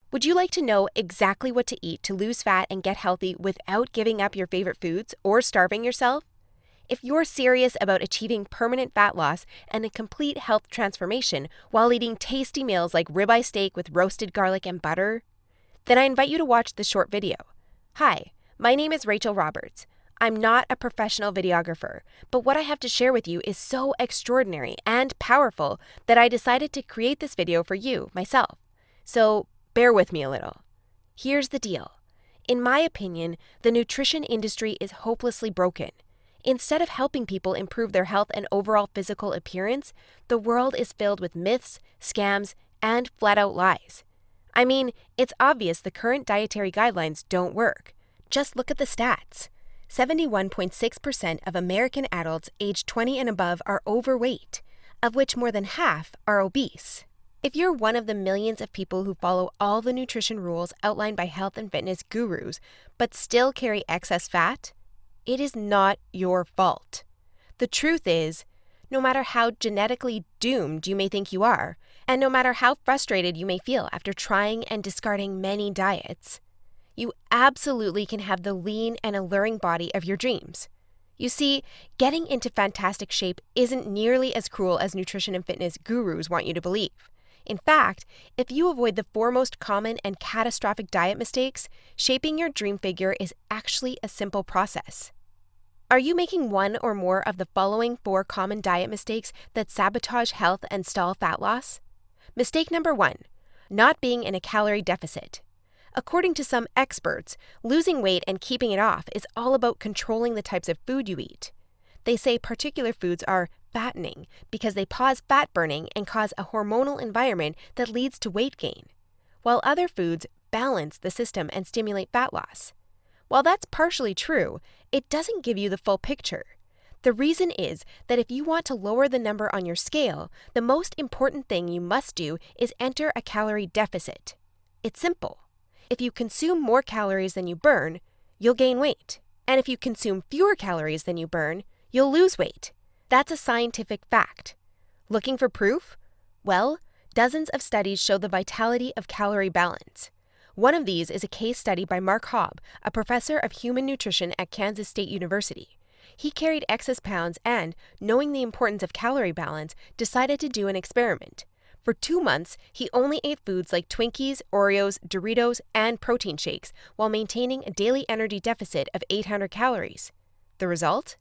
Would you like to know exactly what to eat to lose fat and get healthy without giving up your favorite foods or starving yourself? If you're serious about achieving permanent fat loss and a complete health transformation while eating tasty meals like ribeye steak with roasted garlic and butter, then I invite you to watch this short video. Hi, my name is Rachel Roberts. I'm not a professional videographer, but what I have to share with you is so extraordinary and powerful that I decided to create this video for you, myself. So bear with me a little. Here's the deal. In my opinion, the nutrition industry is hopelessly broken. Instead of helping people improve their health and overall physical appearance, the world is filled with myths, scams, and flat-out lies. I mean, it's obvious the current dietary guidelines don't work. Just look at the stats. 71.6% of American adults aged 20 and above are overweight, of which more than half are obese. If you're one of the millions of people who follow all the nutrition rules outlined by health and fitness gurus, but still carry excess fat, it is not your fault. The truth is, no matter how genetically doomed you may think you are, and no matter how frustrated you may feel after trying and discarding many diets, you absolutely can have the lean and alluring body of your dreams. You see, getting into fantastic shape isn't nearly as cruel as nutrition and fitness gurus want you to believe. In fact, if you avoid the four most common and catastrophic diet mistakes, shaping your dream figure is actually a simple process. Are you making one or more of the following 4 common diet mistakes that sabotage health and stall fat loss? Mistake number 1, not being in a calorie deficit. According to some experts, losing weight and keeping it off is all about controlling the types of food you eat. They say particular foods are fattening because they pause fat burning and cause a hormonal environment that leads to weight gain, while other foods balance the system and stimulate fat loss. While that's partially true, it doesn't give you the full picture. The reason is that if you want to lower the number on your scale, the most important thing you must do is enter a calorie deficit. It's simple. If you consume more calories than you burn, you'll gain weight. And if you consume fewer calories than you burn, you'll lose weight. That's a scientific fact. Looking for proof? Well, dozens of studies show the vitality of calorie balance. One of these is a case study by Mark Hobb, a professor of human nutrition at Kansas State University. He carried excess pounds and, knowing the importance of calorie balance, decided to do an experiment. For 2 months, he only ate foods like Twinkies, Oreos, Doritos, and protein shakes while maintaining a daily energy deficit of 800 calories. The result?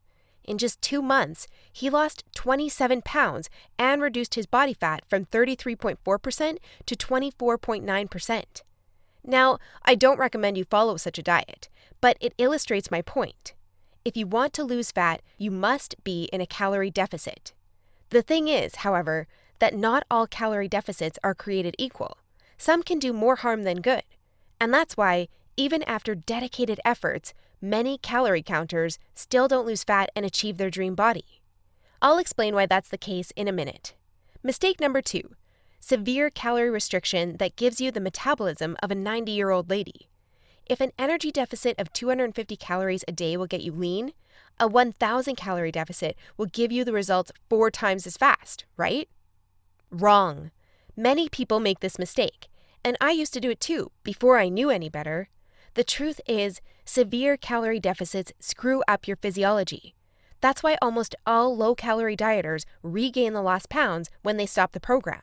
In just 2 months, he lost 27 pounds and reduced his body fat from 33.4% to 24.9%. Now, I don't recommend you follow such a diet, but it illustrates my point. If you want to lose fat, you must be in a calorie deficit. The thing is, however, that not all calorie deficits are created equal. Some can do more harm than good. And that's why, even after dedicated efforts, many calorie counters still don't lose fat and achieve their dream body. I'll explain why that's the case in a minute. Mistake number 2, severe calorie restriction that gives you the metabolism of a 90-year-old lady. If an energy deficit of 250 calories a day will get you lean, a 1,000 calorie deficit will give you the results 4 times as fast, right? Wrong. Many people make this mistake, and I used to do it too, before I knew any better. The truth is, severe calorie deficits screw up your physiology. That's why almost all low-calorie dieters regain the lost pounds when they stop the program.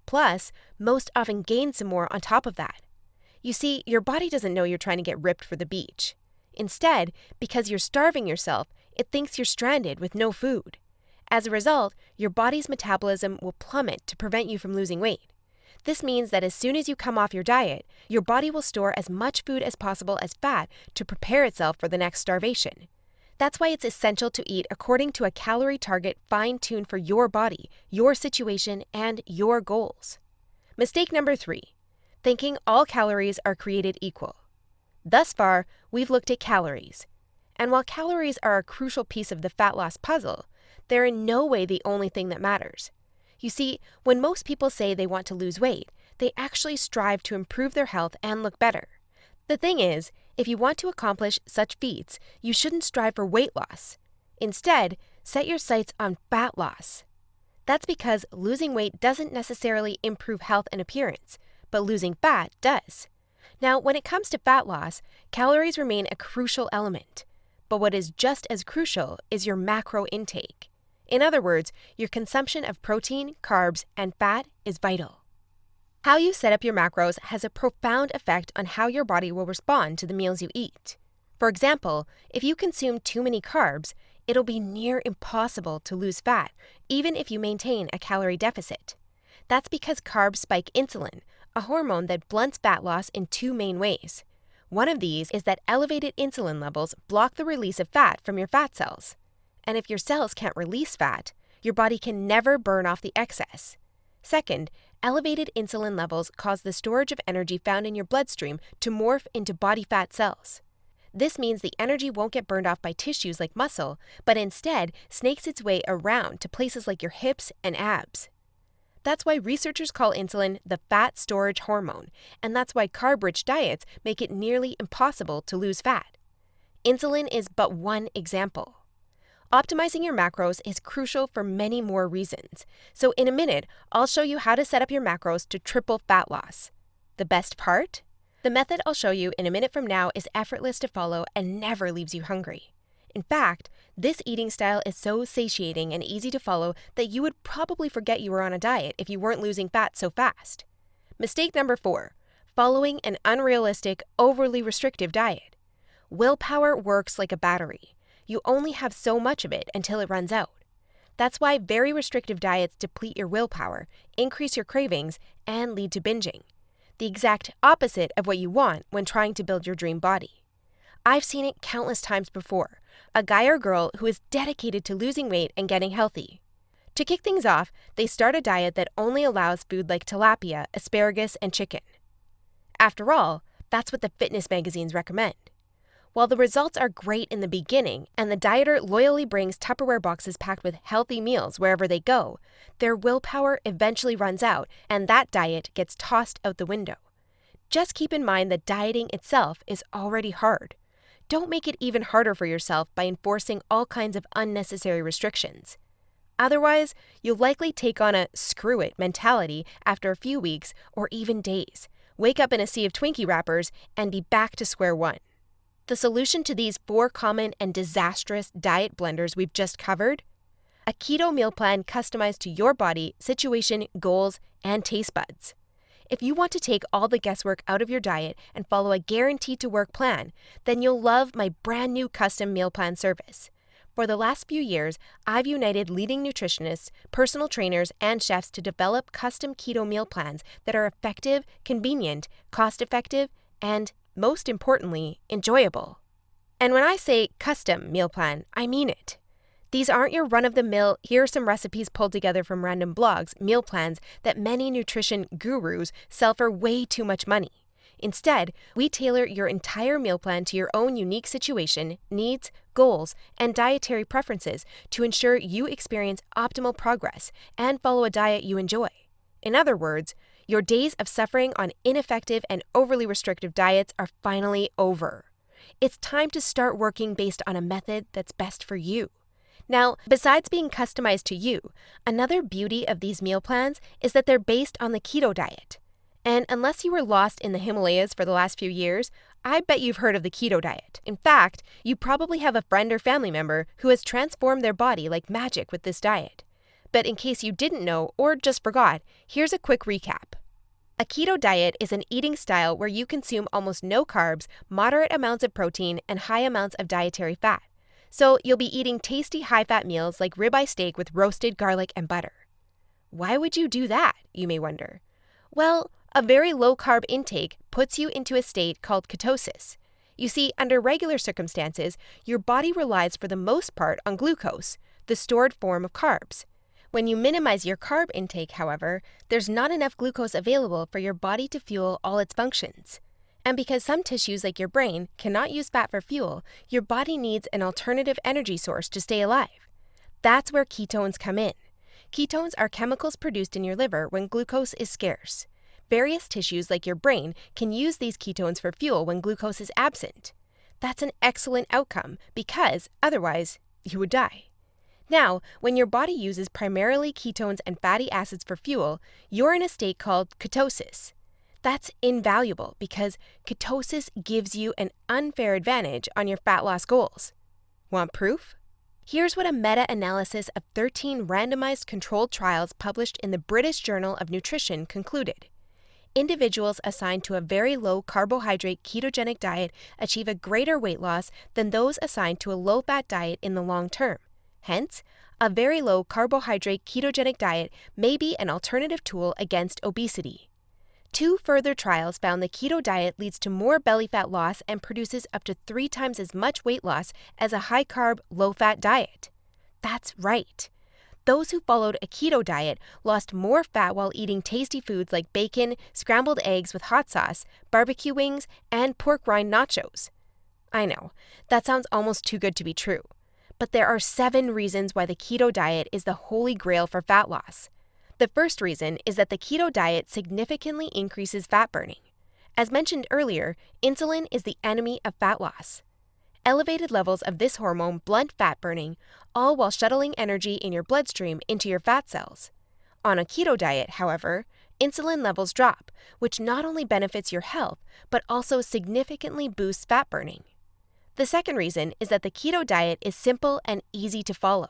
Plus, most often gain some more on top of that. You see, your body doesn't know you're trying to get ripped for the beach. Instead, because you're starving yourself, it thinks you're stranded with no food. As a result, your body's metabolism will plummet to prevent you from losing weight. This means that as soon as you come off your diet, your body will store as much food as possible as fat to prepare itself for the next starvation. That's why it's essential to eat according to a calorie target fine-tuned for your body, your situation, and your goals. Mistake number 3, thinking all calories are created equal. Thus far, we've looked at calories. And while calories are a crucial piece of the fat loss puzzle, they're in no way the only thing that matters. You see, when most people say they want to lose weight, they actually strive to improve their health and look better. The thing is, if you want to accomplish such feats, you shouldn't strive for weight loss. Instead, set your sights on fat loss. That's because losing weight doesn't necessarily improve health and appearance, but losing fat does. Now, when it comes to fat loss, calories remain a crucial element. But what is just as crucial is your macro intake. In other words, your consumption of protein, carbs, and fat is vital. How you set up your macros has a profound effect on how your body will respond to the meals you eat. For example, if you consume too many carbs, it'll be near impossible to lose fat, even if you maintain a calorie deficit. That's because carbs spike insulin, a hormone that blunts fat loss in two main ways. One of these is that elevated insulin levels block the release of fat from your fat cells. And if your cells can't release fat, your body can never burn off the excess. Second, elevated insulin levels cause the storage of energy found in your bloodstream to morph into body fat cells. This means the energy won't get burned off by tissues like muscle, but instead snakes its way around to places like your hips and abs. That's why researchers call insulin the fat storage hormone, and that's why carb-rich diets make it nearly impossible to lose fat. Insulin is but one example. Optimizing your macros is crucial for many more reasons. So in a minute, I'll show you how to set up your macros to triple fat loss. The best part? The method I'll show you in a minute from now is effortless to follow and never leaves you hungry. In fact, this eating style is so satiating and easy to follow that you would probably forget you were on a diet if you weren't losing fat so fast. Mistake number 4, following an unrealistic, overly restrictive diet. Willpower works like a battery. You only have so much of it until it runs out. That's why very restrictive diets deplete your willpower, increase your cravings, and lead to binging. The exact opposite of what you want when trying to build your dream body. I've seen it countless times before. A guy or girl who is dedicated to losing weight and getting healthy. To kick things off, they start a diet that only allows food like tilapia, asparagus, and chicken. After all, that's what the fitness magazines recommend. While the results are great in the beginning, and the dieter loyally brings Tupperware boxes packed with healthy meals wherever they go, their willpower eventually runs out, and that diet gets tossed out the window. Just keep in mind that dieting itself is already hard. Don't make it even harder for yourself by enforcing all kinds of unnecessary restrictions. Otherwise, you'll likely take on a screw it mentality after a few weeks or even days, wake up in a sea of Twinkie wrappers, and be back to square one. The solution to these 4 common and disastrous diet blunders we've just covered? A keto meal plan customized to your body, situation, goals, and taste buds. If you want to take all the guesswork out of your diet and follow a guaranteed-to-work plan, then you'll love my brand new custom meal plan service. For the last few years, I've united leading nutritionists, personal trainers, and chefs to develop custom keto meal plans that are effective, convenient, cost-effective, and most importantly, enjoyable. And when I say custom meal plan, I mean it. These aren't your run-of-the-mill, here are some recipes pulled together from random blogs, meal plans that many nutrition gurus sell for way too much money. Instead, we tailor your entire meal plan to your own unique situation, needs, goals, and dietary preferences to ensure you experience optimal progress and follow a diet you enjoy. In other words, your days of suffering on ineffective and overly restrictive diets are finally over. It's time to start working based on a method that's best for you. Now, besides being customized to you, another beauty of these meal plans is that they're based on the keto diet. And unless you were lost in the Himalayas for the last few years, I bet you've heard of the keto diet. In fact, you probably have a friend or family member who has transformed their body like magic with this diet. But in case you didn't know or just forgot, here's a quick recap. A keto diet is an eating style where you consume almost no carbs, moderate amounts of protein, and high amounts of dietary fat. So you'll be eating tasty high-fat meals like ribeye steak with roasted garlic and butter. Why would you do that, you may wonder? Well, a very low-carb intake puts you into a state called ketosis. You see, under regular circumstances, your body relies for the most part on glucose, the stored form of carbs. When you minimize your carb intake, however, there's not enough glucose available for your body to fuel all its functions. And because some tissues like your brain cannot use fat for fuel, your body needs an alternative energy source to stay alive. That's where ketones come in. Ketones are chemicals produced in your liver when glucose is scarce. Various tissues like your brain can use these ketones for fuel when glucose is absent. That's an excellent outcome because otherwise you would die. Now, when your body uses primarily ketones and fatty acids for fuel, you're in a state called ketosis. That's invaluable because ketosis gives you an unfair advantage on your fat loss goals. Want proof? Here's what a meta-analysis of 13 randomized controlled trials published in the British Journal of Nutrition concluded. Individuals assigned to a very low carbohydrate ketogenic diet achieve a greater weight loss than those assigned to a low-fat diet in the long term. Hence, a very low carbohydrate ketogenic diet may be an alternative tool against obesity. 2 further trials found the keto diet leads to more belly fat loss and produces up to 3 times as much weight loss as a high-carb, low-fat diet. That's right. Those who followed a keto diet lost more fat while eating tasty foods like bacon, scrambled eggs with hot sauce, barbecue wings, and pork rind nachos. I know, that sounds almost too good to be true. But there are 7 reasons why the keto diet is the holy grail for fat loss. The first reason is that the keto diet significantly increases fat burning. As mentioned earlier, insulin is the enemy of fat loss. Elevated levels of this hormone blunt fat burning, all while shuttling energy in your bloodstream into your fat cells. On a keto diet, however, insulin levels drop, which not only benefits your health, but also significantly boosts fat burning. The second reason is that the keto diet is simple and easy to follow.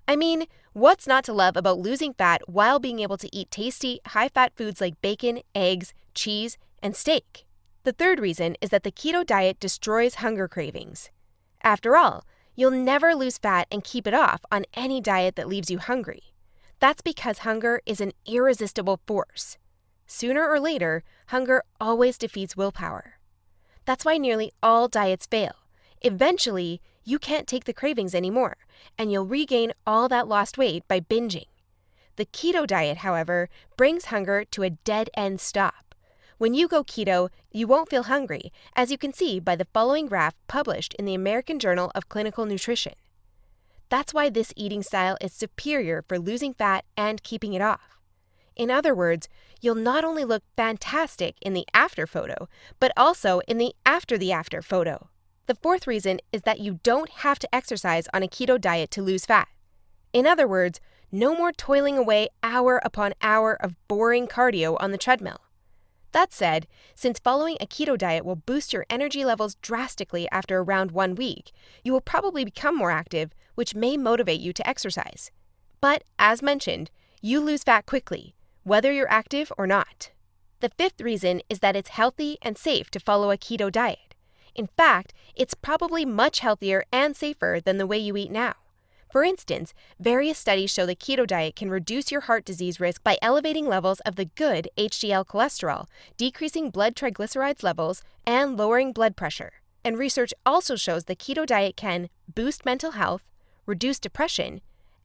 I mean, what's not to love about losing fat while being able to eat tasty, high-fat foods like bacon, eggs, cheese, and steak? The third reason is that the keto diet destroys hunger cravings. After all, you'll never lose fat and keep it off on any diet that leaves you hungry. That's because hunger is an irresistible force. Sooner or later, hunger always defeats willpower. That's why nearly all diets fail. Eventually, you can't take the cravings anymore, and you'll regain all that lost weight by binging. The keto diet, however, brings hunger to a dead-end stop. When you go keto, you won't feel hungry, as you can see by the following graph published in the American Journal of Clinical Nutrition. That's why this eating style is superior for losing fat and keeping it off. In other words, you'll not only look fantastic in the after photo, but also in the after photo. The fourth reason is that you don't have to exercise on a keto diet to lose fat. In other words, no more toiling away hour upon hour of boring cardio on the treadmill. That said, since following a keto diet will boost your energy levels drastically after around 1 week, you will probably become more active, which may motivate you to exercise. But, as mentioned, you lose fat quickly, whether you're active or not. The fifth reason is that it's healthy and safe to follow a keto diet. In fact, it's probably much healthier and safer than the way you eat now. For instance, various studies show the keto diet can reduce your heart disease risk by elevating levels of the good HDL cholesterol, decreasing blood triglycerides levels, and lowering blood pressure. And research also shows the keto diet can boost mental health, reduce depression,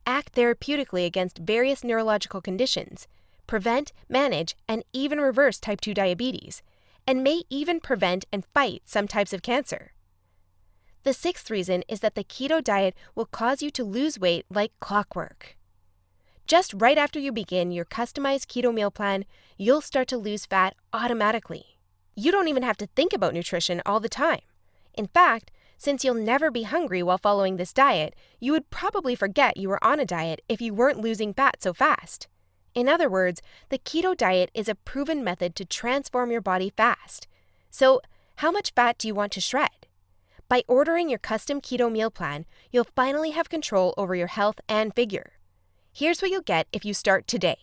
act therapeutically against various neurological conditions, prevent, manage, and even reverse type 2 diabetes, and may even prevent and fight some types of cancer. The sixth reason is that the keto diet will cause you to lose weight like clockwork. Just right after you begin your customized keto meal plan, you'll start to lose fat automatically. You don't even have to think about nutrition all the time. In fact, since you'll never be hungry while following this diet, you would probably forget you were on a diet if you weren't losing fat so fast. In other words, the keto diet is a proven method to transform your body fast. So, how much fat do you want to shred? By ordering your custom keto meal plan, you'll finally have control over your health and figure. Here's what you'll get if you start today.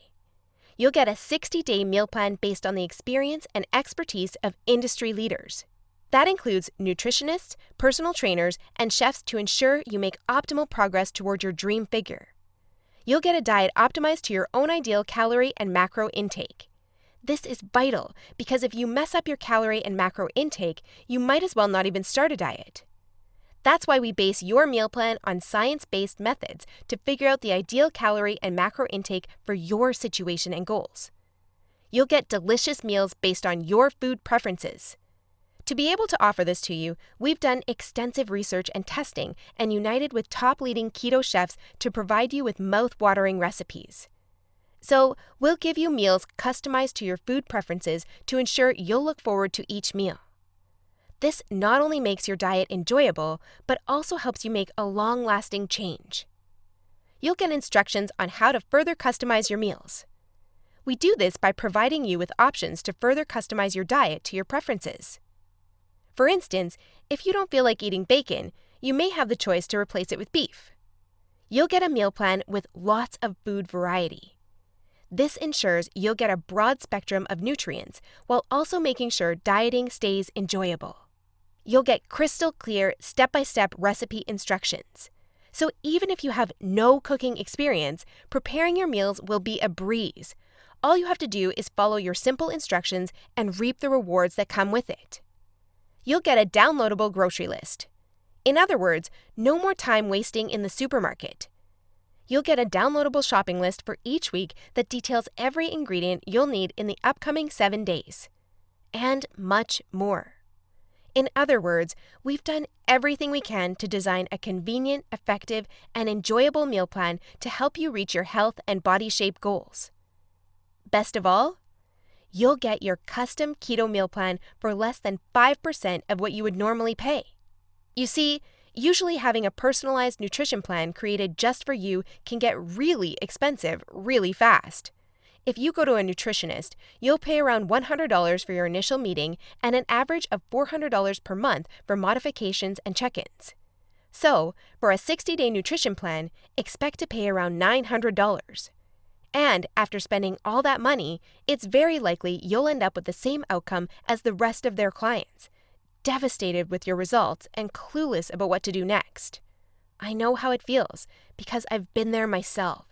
You'll get a 60-day meal plan based on the experience and expertise of industry leaders. That includes nutritionists, personal trainers, and chefs to ensure you make optimal progress toward your dream figure. You'll get a diet optimized to your own ideal calorie and macro intake. This is vital because if you mess up your calorie and macro intake, you might as well not even start a diet. That's why we base your meal plan on science-based methods to figure out the ideal calorie and macro intake for your situation and goals. You'll get delicious meals based on your food preferences. To be able to offer this to you, we've done extensive research and testing and united with top leading keto chefs to provide you with mouth-watering recipes. So, we'll give you meals customized to your food preferences to ensure you'll look forward to each meal. This not only makes your diet enjoyable, but also helps you make a long-lasting change. You'll get instructions on how to further customize your meals. We do this by providing you with options to further customize your diet to your preferences. For instance, if you don't feel like eating bacon, you may have the choice to replace it with beef. You'll get a meal plan with lots of food variety. This ensures you'll get a broad spectrum of nutrients while also making sure dieting stays enjoyable. You'll get crystal clear step-by-step recipe instructions. So even if you have no cooking experience, preparing your meals will be a breeze. All you have to do is follow your simple instructions and reap the rewards that come with it. You'll get a downloadable grocery list. In other words, no more time wasting in the supermarket. You'll get a downloadable shopping list for each week that details every ingredient you'll need in the upcoming 7 days. And much more. In other words, we've done everything we can to design a convenient, effective, and enjoyable meal plan to help you reach your health and body shape goals. Best of all, you'll get your custom keto meal plan for less than 5% of what you would normally pay. You see, usually having a personalized nutrition plan created just for you can get really expensive really fast. If you go to a nutritionist, you'll pay around $100 for your initial meeting and an average of $400 per month for modifications and check-ins. So, for a 60-day nutrition plan, expect to pay around $900. And after spending all that money, it's very likely you'll end up with the same outcome as the rest of their clients, devastated with your results and clueless about what to do next. I know how it feels because I've been there myself,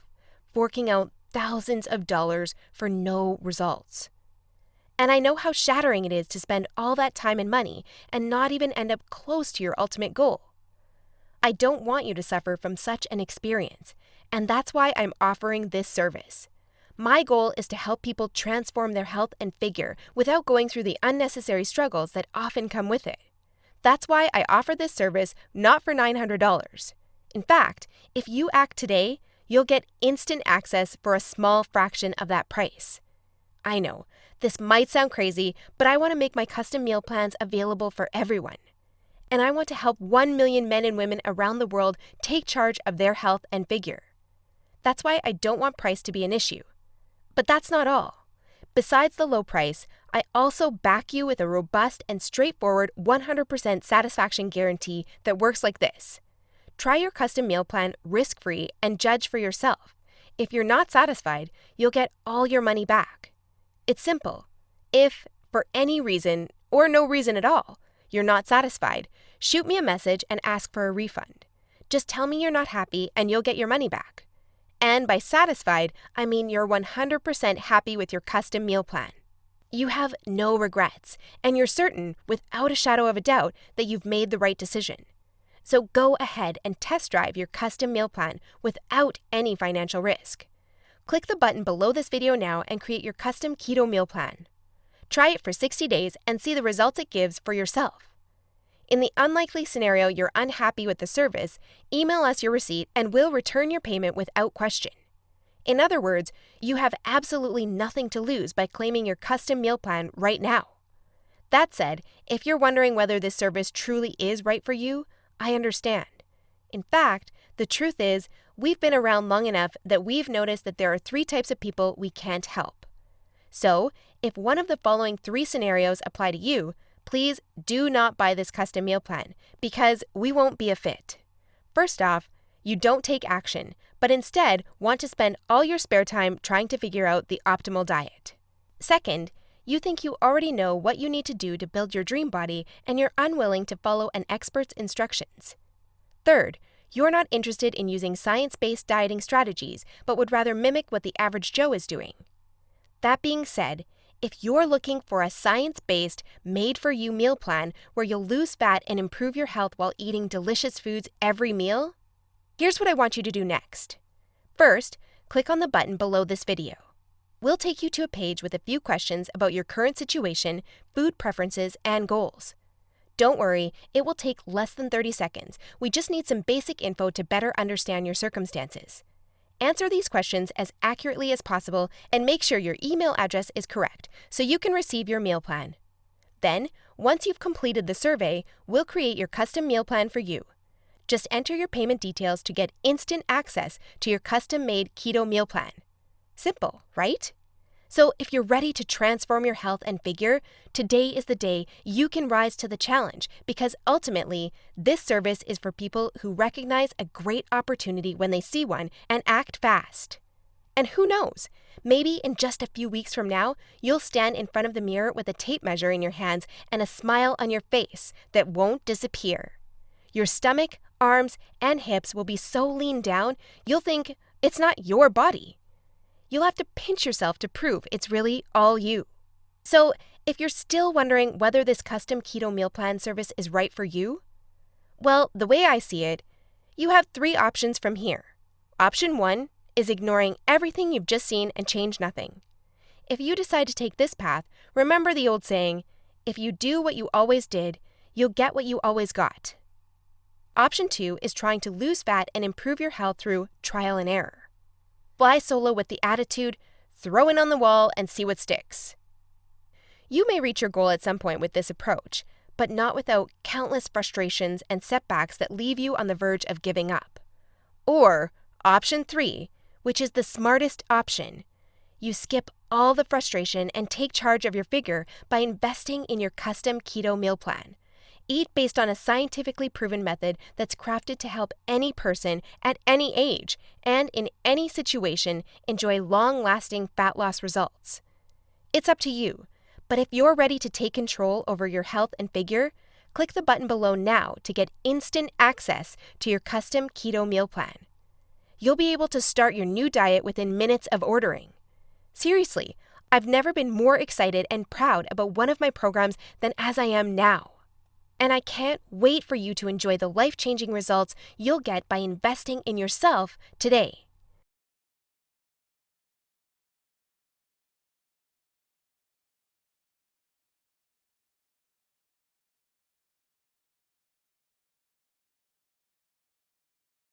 forking out thousands of dollars for no results. And I know how shattering it is to spend all that time and money and not even end up close to your ultimate goal. I don't want you to suffer from such an experience, and that's why I'm offering this service. My goal is to help people transform their health and figure without going through the unnecessary struggles that often come with it. That's why I offer this service not for $900. In fact, if you act today, you'll get instant access for a small fraction of that price. I know, this might sound crazy, but I want to make my custom meal plans available for everyone. And I want to help 1 million men and women around the world take charge of their health and figure. That's why I don't want price to be an issue. But that's not all. Besides the low price, I also back you with a robust and straightforward 100% satisfaction guarantee that works like this. Try your custom meal plan risk-free and judge for yourself. If you're not satisfied, you'll get all your money back. It's simple. If, for any reason, or no reason at all, you're not satisfied, shoot me a message and ask for a refund. Just tell me you're not happy and you'll get your money back. And by satisfied, I mean you're 100% happy with your custom meal plan. You have no regrets, and you're certain, without a shadow of a doubt, that you've made the right decision. So go ahead and test drive your custom meal plan without any financial risk. Click the button below this video now and create your custom keto meal plan. Try it for 60 days and see the results it gives for yourself. In the unlikely scenario you're unhappy with the service, email us your receipt and we'll return your payment without question. In other words, you have absolutely nothing to lose by claiming your custom meal plan right now. That said, if you're wondering whether this service truly is right for you, I understand. In fact, the truth is, we've been around long enough that we've noticed that there are 3 types of people we can't help. So, if one of the following 3 scenarios apply to you, please do not buy this custom meal plan because we won't be a fit. First off, you don't take action, but instead want to spend all your spare time trying to figure out the optimal diet. Second, you think you already know what you need to do to build your dream body and you're unwilling to follow an expert's instructions. Third, you're not interested in using science-based dieting strategies, but would rather mimic what the average Joe is doing. That being said, if you're looking for a science-based, made-for-you meal plan where you'll lose fat and improve your health while eating delicious foods every meal, here's what I want you to do next. First, click on the button below this video. We'll take you to a page with a few questions about your current situation, food preferences, and goals. Don't worry, it will take less than 30 seconds. We just need some basic info to better understand your circumstances. Answer these questions as accurately as possible and make sure your email address is correct so you can receive your meal plan. Then, once you've completed the survey, we'll create your custom meal plan for you. Just enter your payment details to get instant access to your custom-made keto meal plan. Simple, right? So if you're ready to transform your health and figure, today is the day you can rise to the challenge, because ultimately, this service is for people who recognize a great opportunity when they see one and act fast. And who knows, maybe in just a few weeks from now, you'll stand in front of the mirror with a tape measure in your hands and a smile on your face that won't disappear. Your stomach, arms, and hips will be so lean down, you'll think it's not your body. You'll have to pinch yourself to prove it's really all you. So, if you're still wondering whether this custom keto meal plan service is right for you, well, the way I see it, you have 3 options from here. Option 1 is ignoring everything you've just seen and change nothing. If you decide to take this path, remember the old saying, if you do what you always did, you'll get what you always got. Option 2 is trying to lose fat and improve your health through trial and error. Fly solo with the attitude, throw it on the wall and see what sticks. You may reach your goal at some point with this approach, but not without countless frustrations and setbacks that leave you on the verge of giving up. Or option 3, which is the smartest option. You skip all the frustration and take charge of your figure by investing in your custom keto meal plan. Eat based on a scientifically proven method that's crafted to help any person at any age and in any situation enjoy long-lasting fat loss results. It's up to you, but if you're ready to take control over your health and figure, click the button below now to get instant access to your custom keto meal plan. You'll be able to start your new diet within minutes of ordering. Seriously, I've never been more excited and proud about one of my programs than as I am now. And I can't wait for you to enjoy the life-changing results you'll get by investing in yourself today.